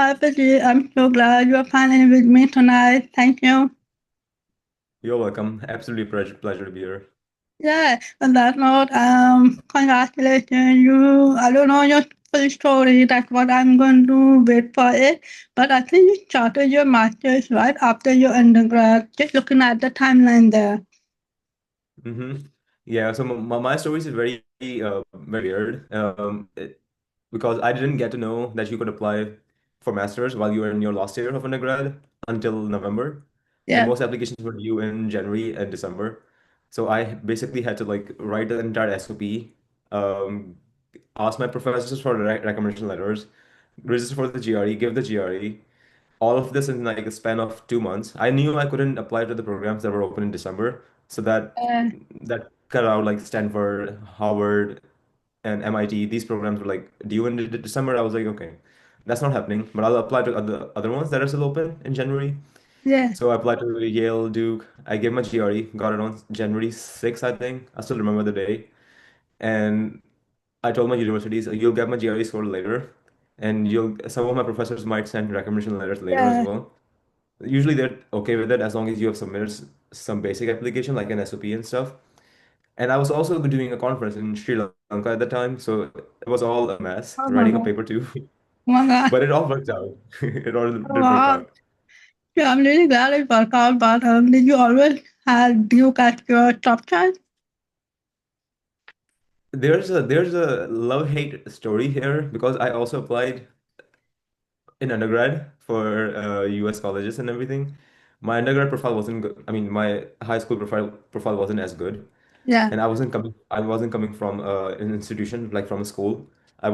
Hi, Fasih. I'm so glad you're finally with me tonight. Thank you. You're welcome. Absolutely pleasure to be here. Yeah, on that note, congratulations. I don't know your full story. That's what I'm going to wait for it. But I think you started your master's right after your undergrad. Just looking at the timeline there. hmm Yeah, so my story is very weird. Because I didn't get to know that you could apply for masters while you were in your last year of undergrad until November, and Yeah. most applications were due in January and December. So I basically had to like write the entire SOP, um, ask my professors for recommendation letters, register for the GRE, give the GRE, all of this in like a span of 2 months. I knew I couldn't apply to the programs that were open in December, so Uh, that cut out like Stanford, Harvard, and MIT. These programs were like due in December. I was like, okay, that's not happening, but I'll apply to other ones that are still open in January. yeah. So I applied to Yale, Duke. I gave my GRE, got it on January 6th, I think. I still remember the day. And I told my universities, you'll get my GRE score later, and you'll some of my professors might send recommendation letters later as Yeah. well. Usually they're okay with it as long as you have submitted some basic application like an SOP and stuff. And I was also doing a conference in Sri Lanka at the time, so it was all a mess, Oh my writing a God. paper too. Oh my God. But it all worked out. It all Oh, did work wow. out. Yeah, I'm really glad it worked out. But did you always have Duke at your top choice? There's a love-hate story here because I also applied in undergrad for US colleges and everything. My undergrad profile wasn't good. I mean, my high school profile wasn't as good. Yeah. And I wasn't coming from an institution like from a school. I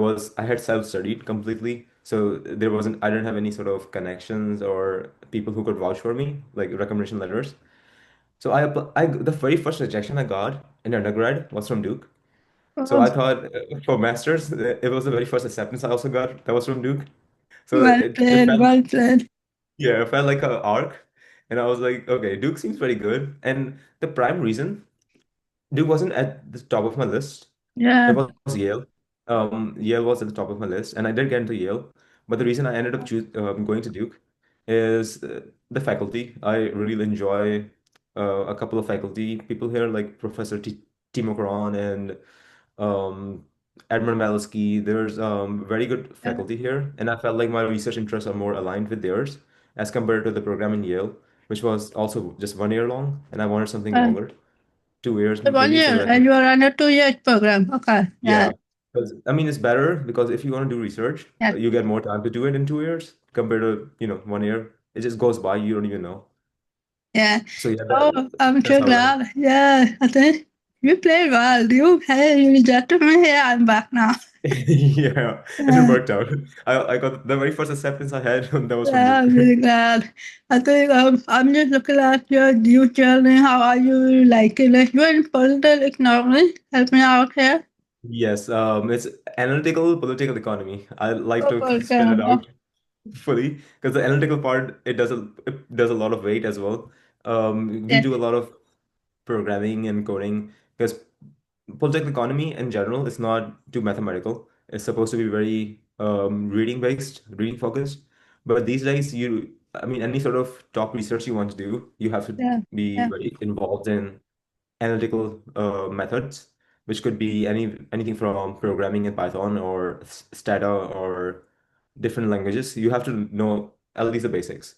had self-studied completely. So I didn't have any sort of connections or people who could vouch for me, like recommendation letters. So the very first rejection I got in undergrad was from Duke. So Oh, I thought for masters, it was the very first acceptance I also got that was from Duke. So well it played, felt, well played. yeah, it felt like an arc. And I was like, okay, Duke seems very good. And the prime reason Duke wasn't at the top of my list. It Yeah. was Yale. Yale was at the top of my list, and I did get into Yale. But the reason I ended up going to Duke is the faculty. I really enjoy a couple of faculty people here, like Professor Timo Karan and um, Edmund Malesky. There's very good Yeah. faculty here, and I felt like my research interests are more aligned with theirs as compared to the program in Yale, which was also just 1 year long, and I wanted something Uh, longer, 2 years the one maybe, so year, that I and could. you are on a 2 year program. Okay. Yeah. Yeah, because I mean it's better because if you want to do research, Yeah. you get more time to do it in 2 years compared to 1 year. It just goes by, you don't even know. Yeah. So yeah, Oh, I'm that's so how it went. glad. Yeah. I think you played well. You rejected me here. I'm back now. Yeah, and it Yeah. worked out. I got the very first acceptance I had that was from Yeah, Duke. I'm really glad. I think I'm just looking at your new journey. How are you liking it? You're in political economics. Help me out here. Yes, it's analytical political economy. I like Oh, to spin it okay. out fully because the analytical part it does a lot of weight as well. We Yeah. do a lot of programming and coding because political economy in general is not too mathematical. It's supposed to be very reading based, reading focused. But these days, I mean, any sort of top research you want to do, you have to Yeah. be Yeah. very involved in analytical methods, which could be anything from programming in Python or Stata or different languages. You have to know at least the basics.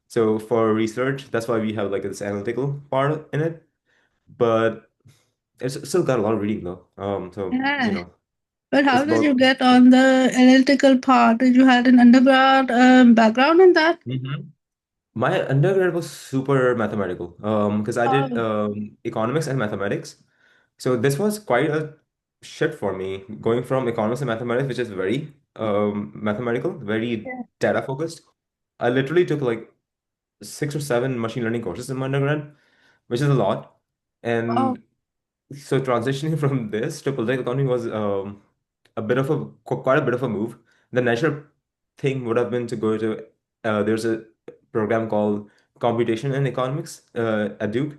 So for research, that's why we have like this analytical part in it. But it's still got a lot of reading though. Yeah. But It's how did you about. get on the analytical part? Did you had an undergrad background in that? Mhm. My undergrad was super mathematical. Because I did Oh, economics and mathematics. So this was quite a shift for me, going from economics and mathematics, which is very mathematical, very yeah. data focused. I literally took like 6 or 7 machine learning courses in my undergrad, which is a lot. Oh, And so transitioning from this to political economy was quite a bit of a move. The natural thing would have been to go to there's a program called Computation and Economics at Duke.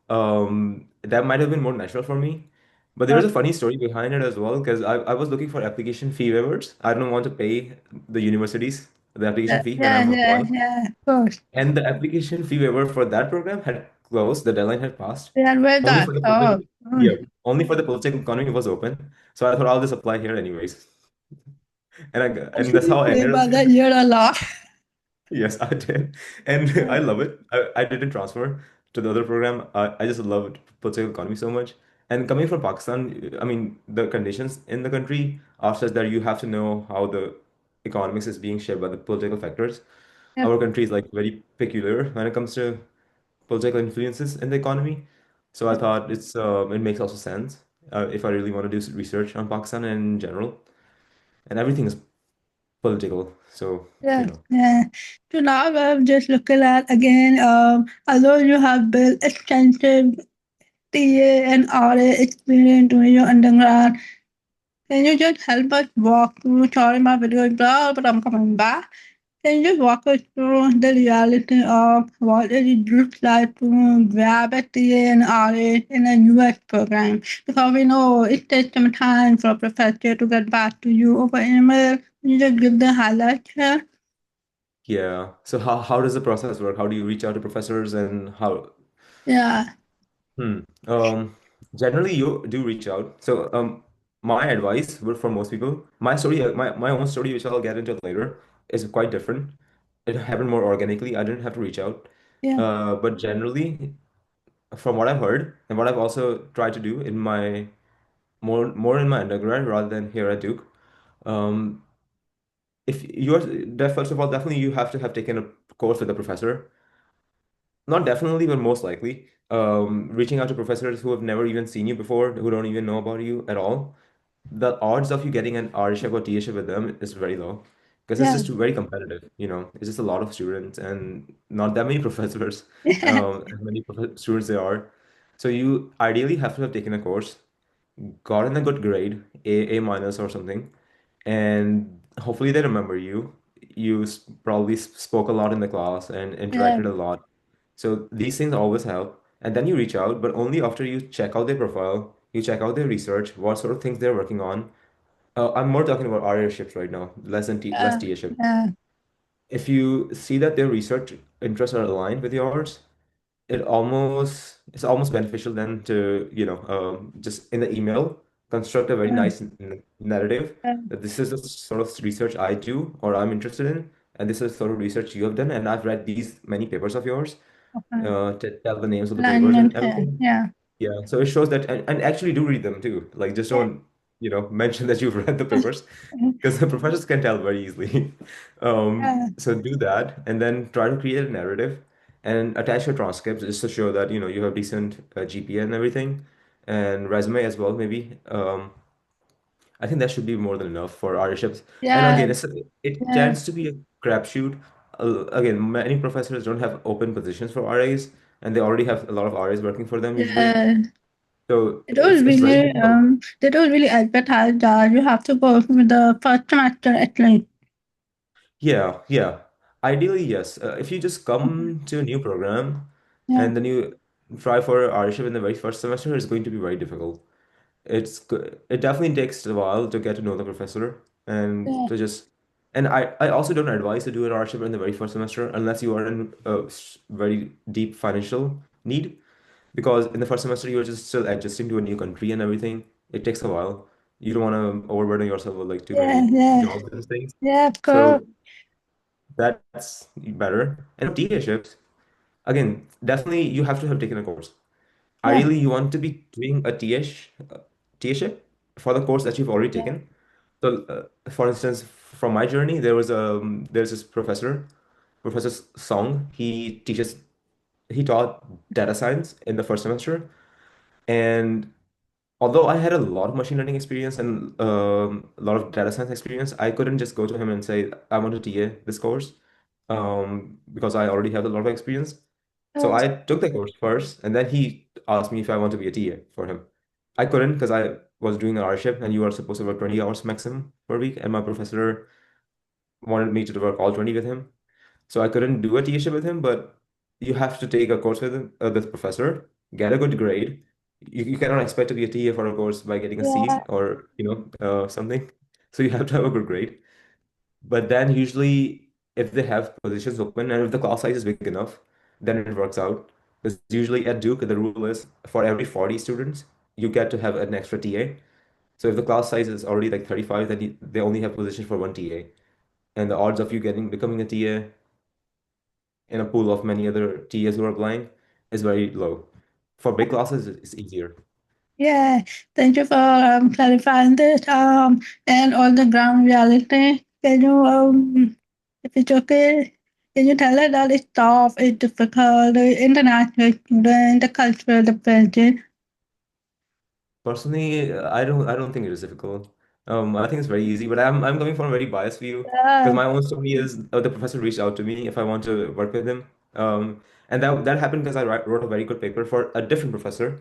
That might have been more natural for me. But there oh, was a funny story behind it as well because I was looking for application fee waivers. I don't want to pay the universities. the application Yeah, fee when yeah, I'm yeah, applying. yeah, of course. And the application fee waiver for that program had closed, the deadline had passed. Yeah, where Only that? for the Oh, political, oh. yeah, only for the political economy was open. So I thought I'll just apply here anyways. And that's Actually, how I pay ended by up. that year a lot. Yes, I did. And Yeah, I love it. I didn't transfer to the other program. I just loved political economy so much. And coming from Pakistan, I mean, the conditions in the country are such that you have to know how the economics is being shaped by the political factors. yeah, Our country is like very peculiar when it comes to political influences in the economy. So I thought it makes also sense if I really want to do research on Pakistan in general. And everything is political. So, you yeah, know. yeah. So now I'm just looking at again, although you have built extensive TA and RA experience during your undergrad, can you just help us walk through? Sorry, my video is blah, but I'm coming back. Can you just walk us through the reality of what it looks like to grab a TA and RA in a US program? Because we know it takes some time for a professor to get back to you over email. Can you just give the highlights here? Yeah. So how does the process work? How do you reach out to professors and how? Yeah, Hmm. Generally you do reach out. So my advice would for most people, my story, my own story, which I'll get into later, is quite different. It happened more organically. I didn't have to reach out. yeah, But generally, from what I've heard and what I've also tried to do in my more in my undergrad rather than here at Duke, um, if you're first of all, definitely you have to have taken a course with a professor. Not definitely, but most likely. Reaching out to professors who have never even seen you before, who don't even know about you at all, the odds of you getting an R-ship or T-ship with them is very low because it's yeah, just very competitive, you know. It's just a lot of students and not that many professors, yeah, as many students there are. So you ideally have to have taken a course, gotten a good grade, A minus or something, and hopefully they remember you. You probably spoke a lot in the class and yeah, interacted a lot. So these things always help. And then you reach out, but only after you check out their profile, you check out their research, what sort of things they're working on. I'm more talking about RA-ships right now, less yeah, TA-ship. yeah, If you see that their research interests are aligned with yours, it's almost beneficial then to just in the email construct a very yeah, nice narrative yeah, that this is the sort of research I do or I'm interested in, and this is sort of research you have done, and I've read these many papers of yours, okay. to tell the names of the papers and Alignment here, everything. yeah, Yeah, so it shows that, and actually do read them too. Like just yeah, don't, mention that you've read the papers because the professors can tell very easily. yeah, So do that and then try to create a narrative and attach your transcripts just to show that, you have decent GPA and everything and resume as well, maybe. I think that should be more than enough for RShips. And yeah, again, it yeah, tends to be a crapshoot. Again, many professors don't have open positions for RAs, and they already have a lot of RAs working for them usually. yeah. So It was it's very really, difficult. they don't really advertise that you have to go with the first semester at least. Yeah, yeah. Ideally, yes. If you just come to a new program Yeah, and then you try for RShip in the very first semester, it's going to be very difficult. It definitely takes a while to get to know the professor and yeah, to just and I also don't advise to do an RShip in the very first semester unless you are in a very deep financial need, because in the first semester you're just still adjusting to a new country and everything. It takes a while. You don't want to overburden yourself with like too yeah, many yeah, jobs and things. yeah, of course. So that's better. And for TA ships, again, definitely you have to have taken a course. Yeah, Ideally, you want to be doing a TA-ship for the course that you've already yeah, taken. So, for instance, from my journey, there's this Professor Song. He taught data science in the first semester, and although I had a lot of machine learning experience and a lot of data science experience, I couldn't just go to him and say, I want to TA this course, because I already have a lot of experience. So yeah, I took the course first, and then he asked me if I want to be a TA for him. I couldn't because I was doing an R-ship, and you are supposed to work 20 hours maximum per week, and my professor wanted me to work all 20 with him. So I couldn't do a TA with him, but you have to take a course with him, this professor, get a good grade. You cannot expect to be a TA for a course by getting a yeah, C or something. So you have to have a good grade. But then usually, if they have positions open and if the class size is big enough, then it works out. Because usually at Duke, the rule is for every 40 students, you get to have an extra TA. So if the class size is already like 35, then they only have position for one TA. And the odds of you getting becoming a TA in a pool of many other TAs who are applying is very low. For big classes, it's easier. Yeah, thank you for clarifying this. And on the ground reality, can you, if it's okay, can you tell us that it's tough, it's difficult, the international student, the cultural differences? Personally, I don't think it is difficult. I think it's very easy, but I'm coming from a very biased view because Yeah. my own story is the professor reached out to me if I want to work with him. And that happened because wrote a very good paper for a different professor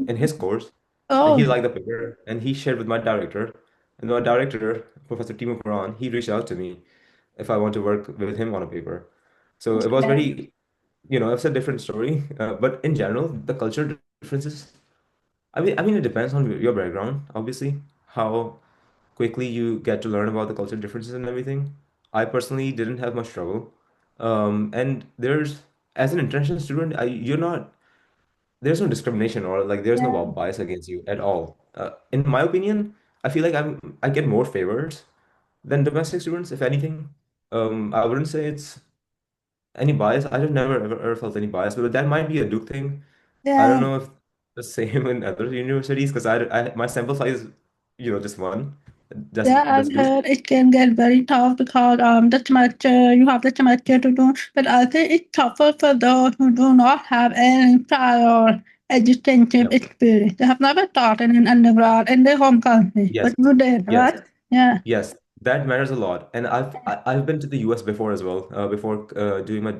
in his course, and Oh, he liked the paper, and he shared with my director, and my director, Professor Timo Puran, he reached out to me if I want to work with him on a paper. So it was okay. very, it's a different story, but in general, the culture differences. I mean, it depends on your background, obviously, how quickly you get to learn about the cultural differences and everything. I personally didn't have much trouble. And as an international student, there's no discrimination or like there's no Yeah, bias against you at all. In my opinion, I feel like I get more favors than domestic students, if anything. I wouldn't say it's any bias. I have never ever felt any bias, but that might be a Duke thing. I don't yeah. know if the same in other universities because my sample size, just one. Yeah, That's I've Duke. heard it can get very tough because that's much you have that much to do. But I think it's tougher for those who do not have any prior educational Yep. experience. They have never taught in an undergrad in their home country, Yes. but you did, Yes. right? Yeah, Yes. That matters a lot. And I've been to the US before as well. Before doing my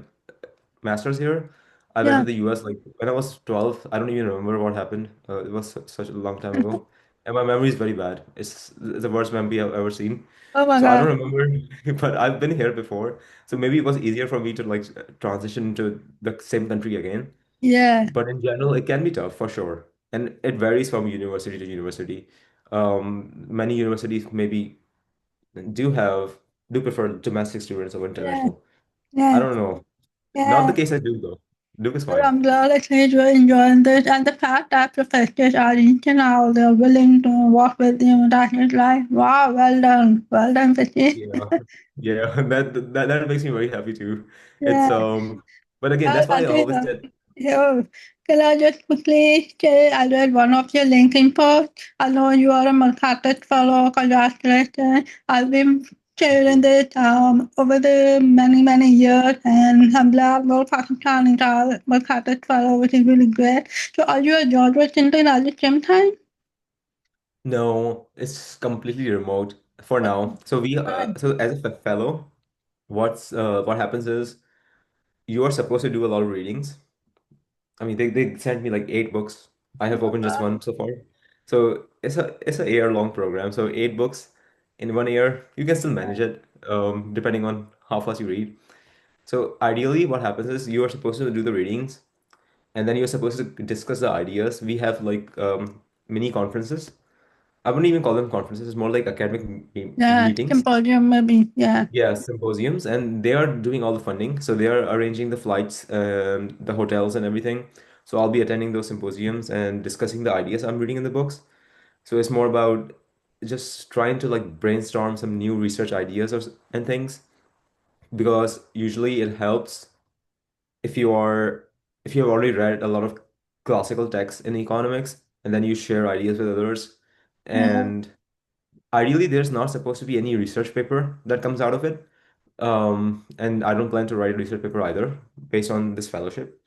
master's here, I went yeah. to the US like when I was 12. I don't even remember what happened. It was such a long time ago. And my memory is very bad. It's the worst memory I've ever seen. Oh my So I don't God. remember, but I've been here before. So maybe it was easier for me to like transition to the same country again. Yeah, But in general, it can be tough for sure. And it varies from university to university. Many universities maybe do have do prefer domestic students over yeah, international. I yeah, don't know. Not the yeah. case at Duke though. Duke is Well, fine. I'm glad at least you're enjoying this, and the fact that professors are reaching out, they're willing to work with you. That is like, wow, well done, Fasih. Yeah. Yeah. That makes me very happy too. It's Yeah. but again, that's I why I think, always said, yeah. Can I just quickly say I read one of your LinkedIn posts. I know you are a Mercatus Fellow. Congratulations. I've been thank sharing you. this over the many years, and I'm glad we're Pakistani Mercatus Fellow, which is really great. So are you a George Washington at the same time? No, it's completely remote for now. So as a fellow, what happens is you are supposed to do a lot of readings. I mean, they sent me like 8 books. I have opened just one so far. So it's a year long program. So 8 books in one year, you can still manage it, depending on how fast you read. So ideally, what happens is you are supposed to do the readings, and then you're supposed to discuss the ideas. We have like mini conferences. I wouldn't even call them conferences. It's more like academic Yeah, the meetings. symposium maybe. Yeah. Yeah, symposiums, and they are doing all the funding. So they are arranging the flights, the hotels, and everything. So I'll be attending those symposiums and discussing the ideas I'm reading in the books. So it's more about just trying to like brainstorm some new research ideas and things because usually it helps if you are if you have already read a lot of classical texts in economics and then you share ideas with others. Yeah. And ideally, there's not supposed to be any research paper that comes out of it. And I don't plan to write a research paper either based on this fellowship.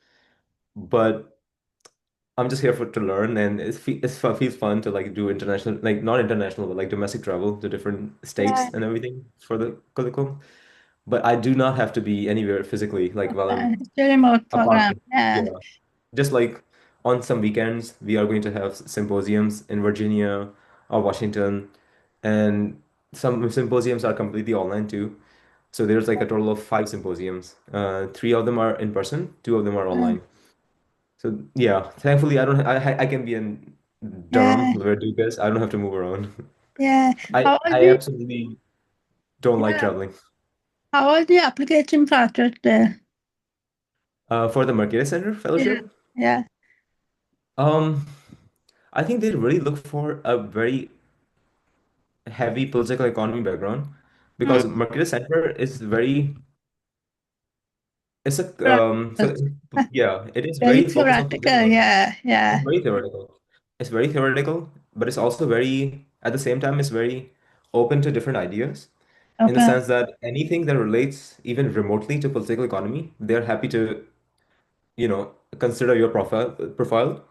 But I'm just here to learn, and feels fun to like do international, like not international, but like domestic travel to different Yeah. states and everything for the curriculum. But I do not have to be anywhere physically, like while I'm It's a remote apart program. from, Yeah. yeah. Just like on some weekends, we are going to have symposiums in Virginia or Washington, and some symposiums are completely online too. So there's like a total of 5 symposiums. 3 of them are in person, 2 of them are Yeah. online. So yeah, thankfully I can be in Durham Yeah. where Duke is. I don't have to move around. Yeah. I How was I it? absolutely don't like Yeah. traveling. How was the application process there? For the Mercatus Center Yeah. fellowship, Yeah. um, I think they really look for a very heavy political economy background Mm. because Mercatus Center is very it's a Practical. so yeah, it is Very very focused on political theoretical. economy. Yeah. It's Yeah. very theoretical. It's very theoretical, but it's also very, at the same time, it's very open to different ideas in the Okay. sense that anything that relates even remotely to political economy, they're happy to, consider your profile.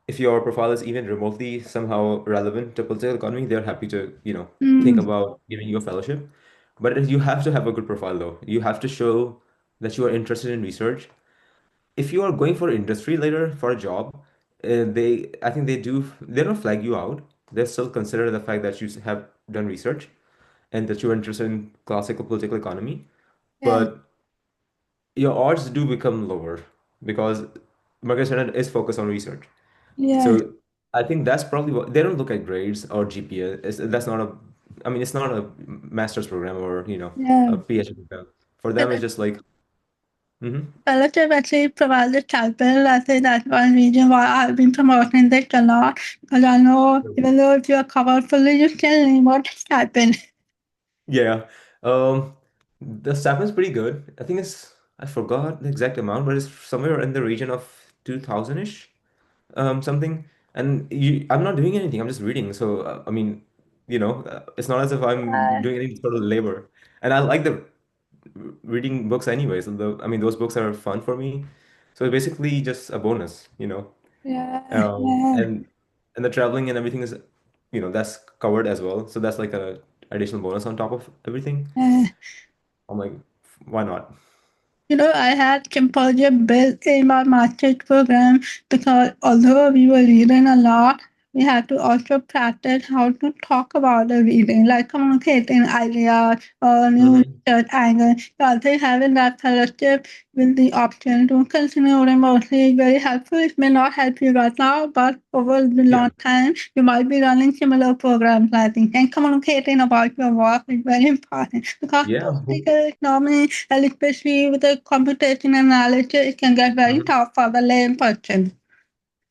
If your profile is even remotely somehow relevant to political economy, they're happy to, think Mm. about giving you a fellowship. But you have to have a good profile though. You have to show that you are interested in research. If you are going for industry later for a job, I think they don't flag you out. They still consider the fact that you have done research and that you're interested in classical political economy. Yeah. But your odds do become lower because Margaret Stewart is focused on research. Yeah. So I think that's probably what they don't look at grades or GPA. That's not a, I mean, it's not a master's program or, Yeah. a PhD program. For them, it's The just like, mhm. fellowship actually provides a chapel. I think that's one reason why I've been promoting this a lot because I know even though if you're covered fully, you still need more stipend. Yeah. The stipend's pretty good. I think I forgot the exact amount, but it's somewhere in the region of 2000-ish, something. And I'm not doing anything. I'm just reading. So, I mean, it's not as if I'm doing any sort of labor. And I like the reading books anyways. I mean, those books are fun for me. So it's basically just a bonus, Yeah. Um, Yeah. and and the traveling and everything is, that's covered as well. So that's like a additional bonus on top of everything. Yeah. I'm like, why not? I had symposium built in my master's program because although we were reading a lot, we had to also practice how to talk about the reading, like communicating ideas or new Hmm. research angles. So I think having that fellowship with the option to continue remotely is very helpful. It may not help you right now, but over the Yeah. long time, you might be running similar programs, I think. And communicating about your work is very important because Yeah. political economy, and especially with the computation analysis, it can get very Mhm. tough for the lame person.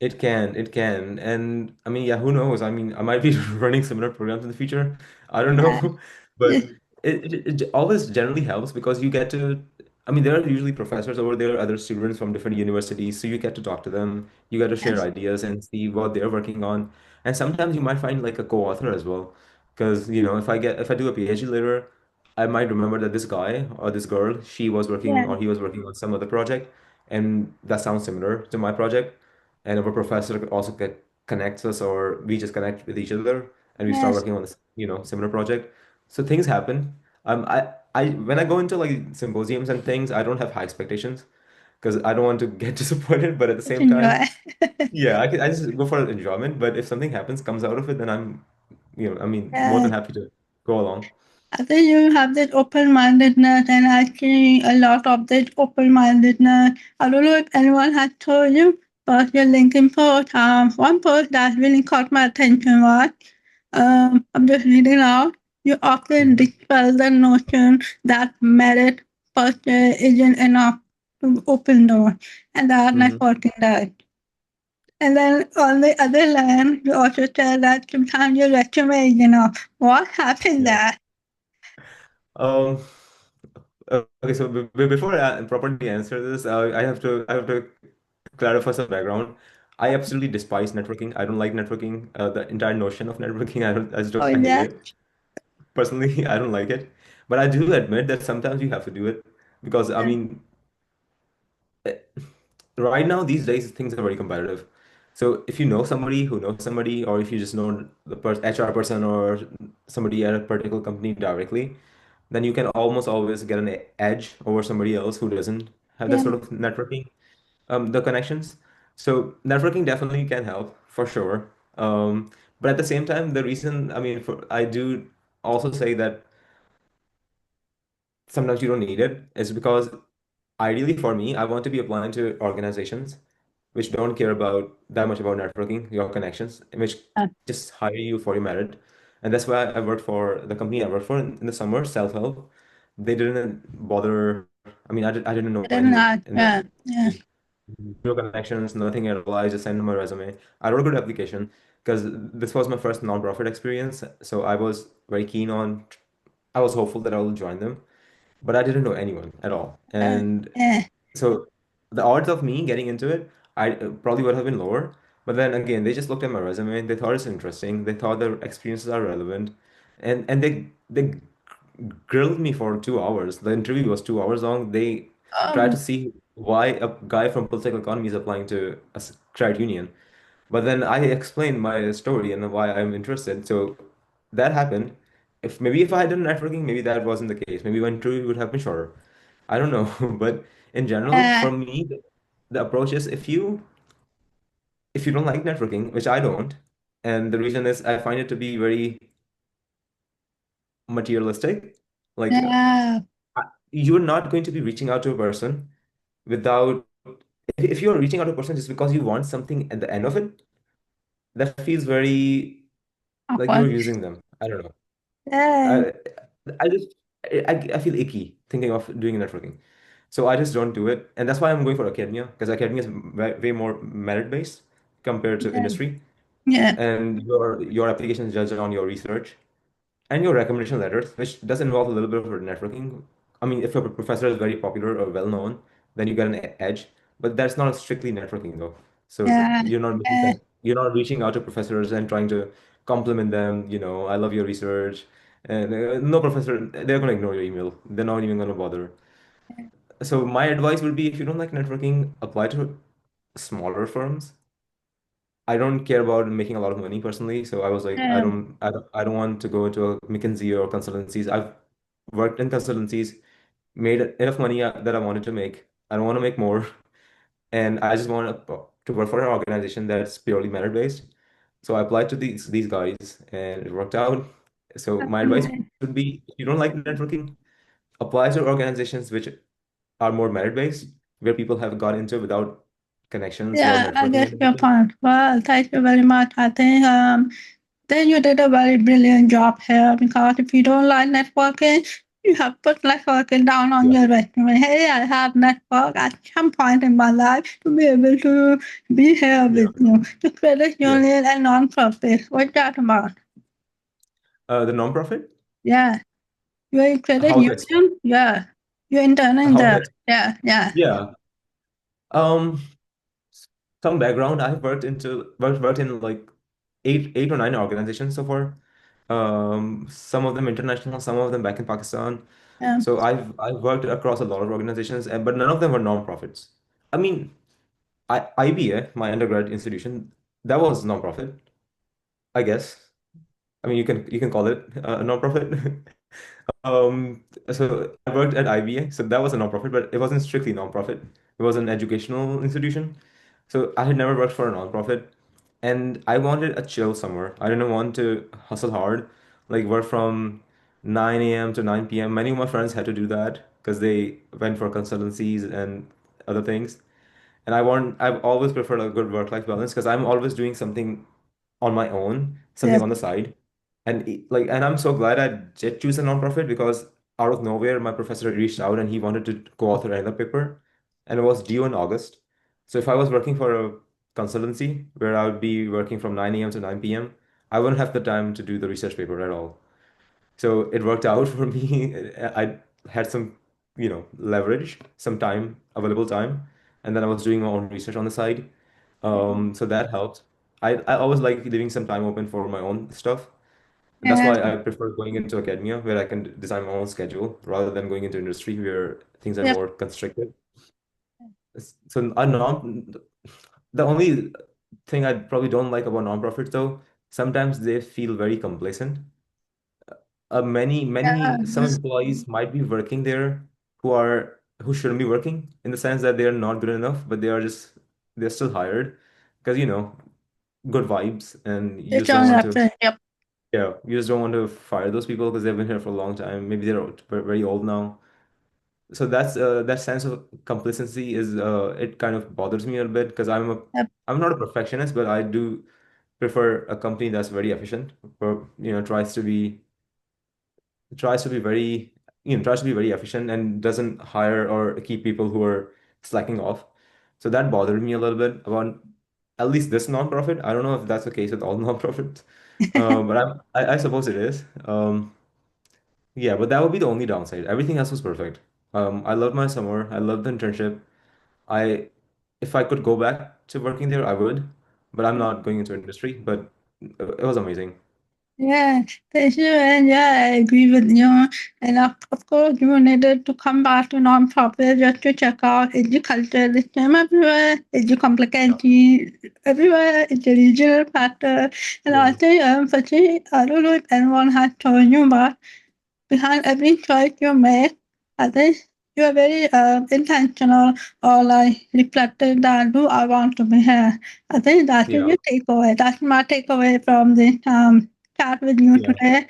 It can. And I mean, yeah, who knows? I mean, I might be running similar programs in the future. I don't Yeah. know. But it always generally helps because you get to, I mean, there are usually professors over there, other students from different universities. So you get to talk to them, you get to share Yes. ideas and see what they're working on. And sometimes you might find like a co-author as well. Because, if I do a PhD later, I might remember that this guy or this girl, she was working Yeah. or he was working on some other project, and that sounds similar to my project, and our professor also connects us, or we just connect with each other and we start Yes. working on this, similar project. So things happen. I when I go into like symposiums and things, I don't have high expectations because I don't want to get disappointed, but at the Just same time, enjoy. yeah, I just go for enjoyment. But if something happens, comes out of it, then I mean, more Yeah. than happy to go along. I think you have this open-mindedness, and actually a lot of this open-mindedness. I don't know if anyone has told you, but your LinkedIn post, one post that really caught my attention was, I'm just reading out. You often Hmm. dispel the notion that merit per se isn't enough to open doors, and that Hmm. networking does. And then on the other hand, you also said that sometimes your resume is enough. What happened Yeah. there? Um. Okay. So before I properly answer this, I have to clarify some background. I absolutely despise networking. I don't like networking. The entire notion of networking, Oh, I hate yeah. it. Personally, I don't like it. But I do admit that sometimes you have to do it because I mean, eh, right now these days things are very competitive. So if you know somebody who knows somebody, or if you just know the HR person or somebody at a particular company directly, then you can almost always get an edge over somebody else who doesn't have that Yeah. sort of networking, the connections. So networking definitely can help for sure. But at the same time, the reason, I mean, I do also say that sometimes you don't need it is because ideally for me, I want to be applying to organizations which don't care about that much about networking, your connections, which just hire you for your merit. And that's why I worked for the company I worked for in the summer, self-help. they didn't bother. I mean, I didn't know I any didn't know. in the Yeah, yeah, no connections, nothing at all. I just sent them a resume. I wrote a good application because this was my first nonprofit experience. So I was very keen on, I was hopeful that I will join them, but I didn't know anyone at all. And yeah, so the odds of me getting into it, I probably would have been lower. But then again, they just looked at my resume. They thought it's interesting. They thought the experiences are relevant, and they grilled me for 2 hours. The interview was 2 hours long. They tried oh, to see why a guy from political economy is applying to a credit union. But then I explained my story and why I'm interested. So that happened. If I had done networking, maybe that wasn't the case. Maybe my interview would have been shorter. I don't know. But in general, yeah, for me, the approach is if you don't like networking, which I don't, and the reason is I find it to be very materialistic. Like yeah, you're not going to be reaching out to a person without if you're reaching out to a person just because you want something at the end of it, that feels very like you're awkward. using them. I don't know. Yeah, I I just I feel icky thinking of doing networking. So I just don't do it. And that's why I'm going for academia, because academia is way more merit based compared to yeah, industry. yeah, And your application is judged on your research and your recommendation letters, which does involve a little bit of networking. I mean, if your professor is very popular or well known, then you get an edge. But that's not strictly networking though. So yeah, yeah, you're not reaching out to professors and trying to compliment them. I love your research. And no professor, they're going to ignore your email. They're not even going to bother. So my advice would be, if you don't like networking, apply to smaller firms. I don't care about making a lot of money personally, so I was like, yeah, I don't want to go into a McKinsey or consultancies. I've worked in consultancies, made enough money that I wanted to make. I don't want to make more, and I just want to work for an organization that's purely merit based. So I applied to these guys, and it worked out. So my advice definitely. would be, if you don't like networking, apply to organizations which are more merit based, where people have got into without connections or Yeah, I networking get and your everything. point. Well, thank you very much. I think then you did a very brilliant job here because if you don't like networking, you have put networking down on Yeah. your resume. Hey, I have network at some point in my life to be able to be here Yeah. with you. To credit Yeah. union and non-profit. What's that about? The nonprofit? Yeah. You're in credit How to explain? union? Yeah. You're interning How to there. explain? Yeah, yeah. Yeah. Um, some background. I've worked in like eight or nine organizations so far. Some of them international, some of them back in Pakistan. Um, So I've worked across a lot of organizations, but none of them were nonprofits. I mean, IBA, my undergrad institution, that was nonprofit, I guess. I mean, you can call it a nonprofit. So I worked at IBA, so that was a nonprofit, but it wasn't strictly nonprofit. It was an educational institution. So I had never worked for a nonprofit, and I wanted a chill somewhere. I didn't want to hustle hard, like work from 9 a.m. to 9 p.m. Many of my friends had to do that because they went for consultancies and other things. And I've always preferred a good work-life balance because I'm always doing something on my own, something yeah, on the side. And I'm so glad I did choose a nonprofit because out of nowhere, my professor reached out and he wanted to co-author another paper, and it was due in August. So if I was working for a consultancy where I would be working from 9 a.m. to 9 p.m., I wouldn't have the time to do the research paper at all. So it worked out for me. I had some, leverage, some time, available time, and then I was doing my own research on the side. So that helped. I always like leaving some time open for my own stuff. That's yeah, why I prefer going into academia, where I can design my own schedule, rather than going into industry where things are yeah, more constricted. So the only thing I probably don't like about nonprofits though, sometimes they feel very complacent. Some yeah. employees might be working there who shouldn't be working, in the sense that they are not good enough, but they're still hired because good vibes, and you It's just don't on want that to. thing. Yep, Yeah, you just don't want to fire those people because they've been here for a long time. Maybe they're very old now. So that sense of complacency is it kind of bothers me a bit because yep, I'm not a perfectionist, but I do prefer a company that's very efficient or tries to be very tries to be very efficient and doesn't hire or keep people who are slacking off. So that bothered me a little bit about at least this nonprofit. I don't know if that's the case with all nonprofits, but I suppose it is. Yeah, but that would be the only downside. Everything else was perfect. I loved my summer. I loved the internship. I, if I could go back to working there, I would, but I'm not going into industry. But it was amazing. Yeah, thank you. And yeah, I agree with you. And of course, you needed to come back to nonprofit just to check out is the culture the same everywhere, is the Yeah. complexity everywhere, is the regional factor. And Yeah. I think, Fatih, I don't know if anyone has told you, but behind every choice you make, I think you are very intentional or like reflective that do I want to be here. I think that is Yeah. your takeaway. That's my takeaway from this chat with you Yeah. today.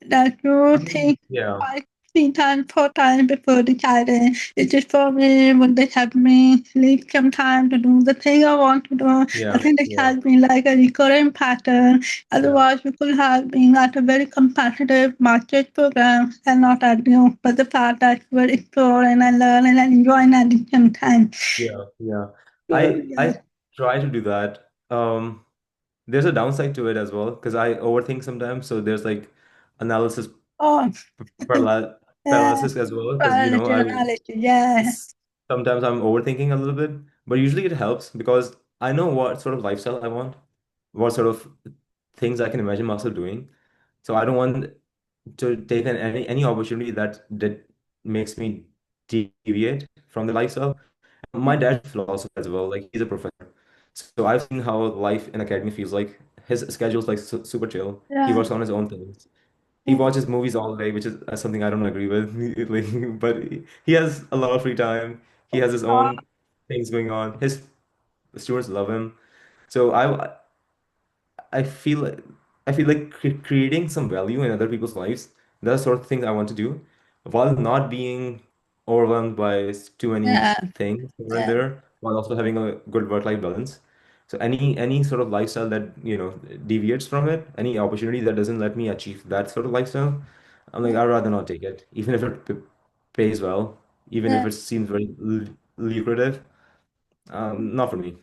That you I mean, think yeah. twice, 3 times, 4 times before deciding. It is for me, would they help me leave some time to do the thing I want to do? I Yeah. think this Yeah. has been like a recurring pattern. Yeah. Otherwise, we could have been at a very competitive master's program and not at you. But the fact that we're exploring and learning and enjoying at the same time. Yeah. Yeah. So, I yeah. try to do that. There's a downside to it as well because I overthink sometimes. So there's like analysis Oh, paralysis yeah. paralysis as well because Biology, I analogy, yeah. sometimes I'm overthinking a little bit, but usually it helps because I know what sort of lifestyle I want, what sort of things I can imagine myself doing. So I don't want to take any opportunity that makes me deviate from the lifestyle. My dad's a philosopher as well, like he's a professor. So I've seen how life in academia feels like. His schedule's like super chill. He Yeah. works on his own things. He Yeah. watches movies all day, which is something I don't agree with. Like, but he has a lot of free time. He has his Oh, own things going on. His students love him. So I feel like creating some value in other people's lives. That's the sort of things I want to do, while not being overwhelmed by too many yeah. things here and Yeah. there, while also having a good work-life balance. So any sort of lifestyle that deviates from it, any opportunity that doesn't let me achieve that sort of lifestyle, I'm like I'd rather not take it, even if it pays well, even if Yeah. it seems very lucrative. Not for me.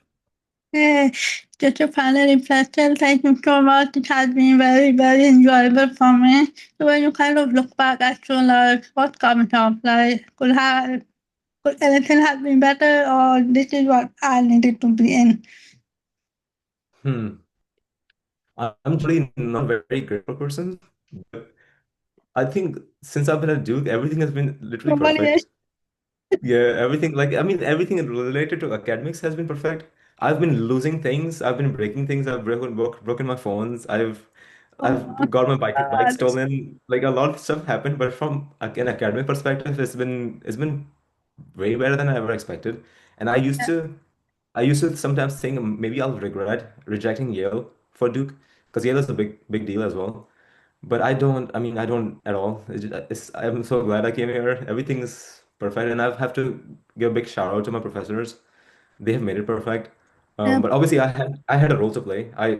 Yeah. Just a final impression. Thank you so much. It has been very, very enjoyable for me. So when you kind of look back at your life, what comes up? Like, could anything have been better, or this is what I needed to be in? Hmm. I'm generally not a very grateful person, but I think since I've been at Duke, everything has been literally Nobody perfect. is. Yeah, everything like I mean everything related to academics has been perfect. I've been losing things, I've been breaking things, I've broken my phones, Oh I've got my my bike God. stolen. Like a lot of stuff happened, but from an academic perspective, it's been way better than I ever expected. And I used to sometimes think maybe I'll regret rejecting Yale for Duke because Yale is a big deal as well. But I don't, I mean, I don't at all. I'm so glad I came here. Everything is perfect. And I have to give a big shout out to my professors. They have made it perfect. Yeah. But obviously I had a role to play. I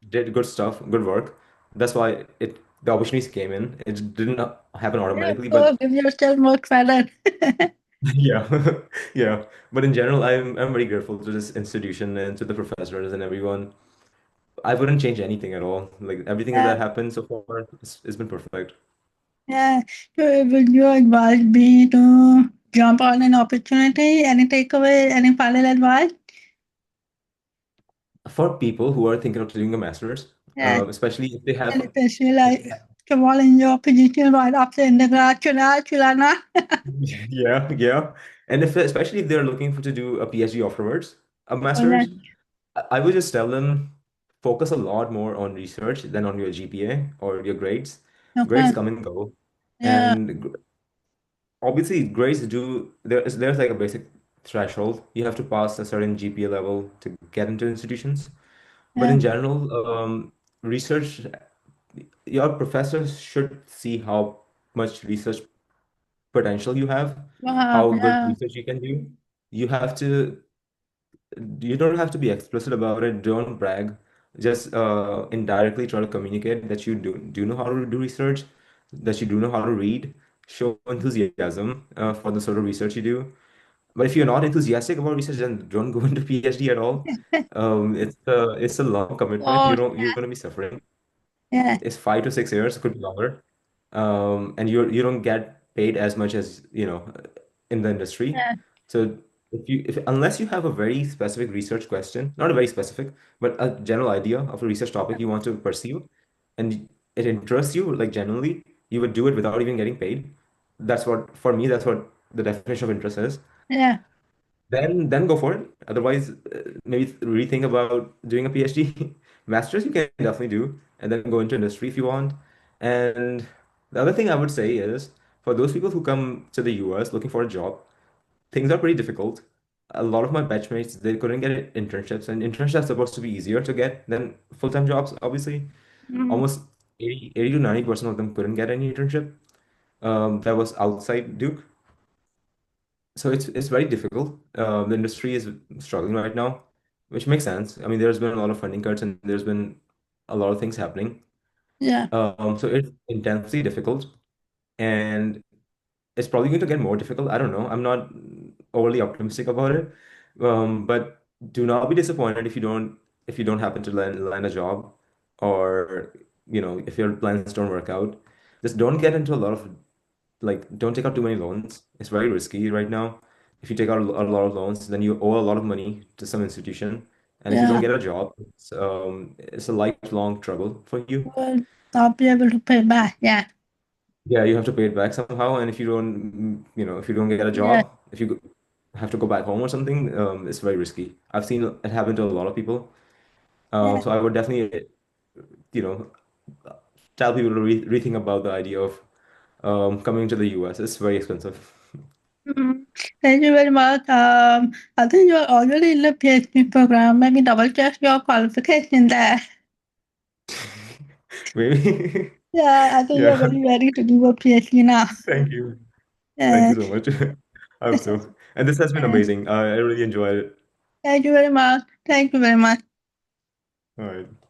did good stuff, good work. That's why the opportunities came in. It didn't happen Yeah, automatically, so but give yourself more credit. yeah. Yeah. But in general, I'm very grateful to this institution and to the professors and everyone. I wouldn't change anything at all. Like everything Yeah. that happened so far, it's been perfect. Yeah. So would your advice be to jump on an opportunity? Any takeaway? Any final advice? For people who are thinking of doing a master's, Yeah. especially if they And have, especially like come on in your position right after undergrad, should I not? yeah, yeah, and if especially if they're looking to do a PhD afterwards, a Oh, yeah. master's, I would just tell them focus a lot more on research than on your GPA or your grades. Okay. Grades come and go, Yeah. and obviously grades do there's like a basic threshold. You have to pass a certain GPA level to get into institutions. But Yeah. in general, research, your professors should see how much research potential you have, Wow. how good Yeah. research you can do. You have to, you don't have to be explicit about it. Don't brag. Just indirectly try to communicate that you do know how to do research, that you do know how to read, show enthusiasm for the sort of research you do. But if you're not enthusiastic about research, then don't go into PhD at all. It's a long commitment. Oh, You're going to be suffering. yeah, It's 5 to 6 years, it could be longer. And you don't get paid as much as, in the industry. yeah, So if unless you have a very specific research question, not a very specific, but a general idea of a research topic you want to pursue, and it interests you, like genuinely, you would do it without even getting paid. For me, that's what the definition of interest is. yeah, Then go for it. Otherwise, maybe rethink about doing a PhD. Masters you can definitely do, and then go into industry if you want. And the other thing I would say is for those people who come to the US looking for a job, things are pretty difficult. A lot of my batchmates, they couldn't get internships, and internships are supposed to be easier to get than full-time jobs, obviously. mm, Almost 80 to 90% of them couldn't get any internship that was outside Duke. So it's very difficult. The industry is struggling right now, which makes sense. I mean, there's been a lot of funding cuts and there's been a lot of things happening. yeah, So it's intensely difficult, and it's probably going to get more difficult. I don't know. I'm not overly optimistic about it. But do not be disappointed if you don't happen to land a job, or if your plans don't work out. Just don't get into a lot of don't take out too many loans. It's very risky right now. If you take out a lot of loans, then you owe a lot of money to some institution. And if you don't yeah. get a job, it's a lifelong trouble for you. Will not be able to pay back. Yeah, Yeah, you have to pay it back somehow. And if you don't get a yeah, job, if you have to go back home or something, it's very risky. I've seen it happen to a lot of people. yeah. So I would definitely, you know, tell people to rethink about the idea of coming to the US. It's very expensive. Mm. Thank you very much. I think you're already in the PhD program. Maybe double check your qualification there. Maybe. Yeah, I think you're Yeah. very ready to do a PhD now. Thank you. Thank Yeah. you so much. I hope so. And this has been amazing. I really enjoyed it. Thank you very much. Thank you very much. All right.